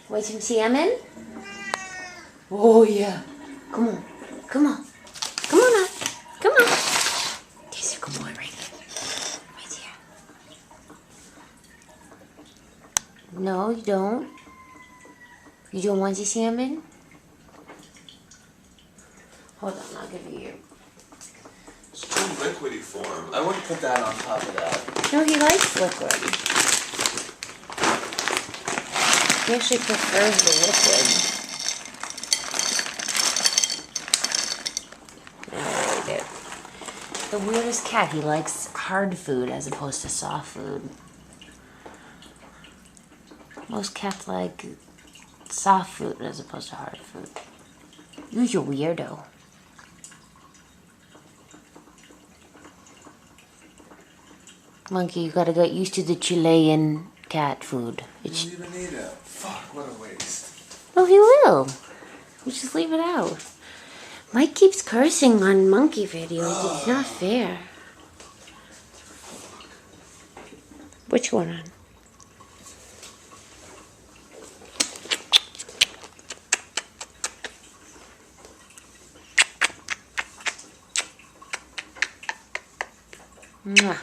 Want some salmon? Oh yeah. Come on. Come on. Come on now. Come on. There's a good boy right there. Right here. No, you don't. You don't want the salmon? Hold on, I'll give you your... It's too liquidy for him. I wouldn't put that on top of that. No, he likes liquid. He actually prefers the liquid. I like it. The weirdest cat. He likes hard food as opposed to soft food. Most cats like soft food as opposed to hard food. You're a weirdo. Monkey, you gotta get used to the Chilean cat food. You don't even need it. Fuck, what a waste. Oh, he will. You just leave it out. Mike keeps cursing on monkey videos. It's not fair. Which one on? Mwah.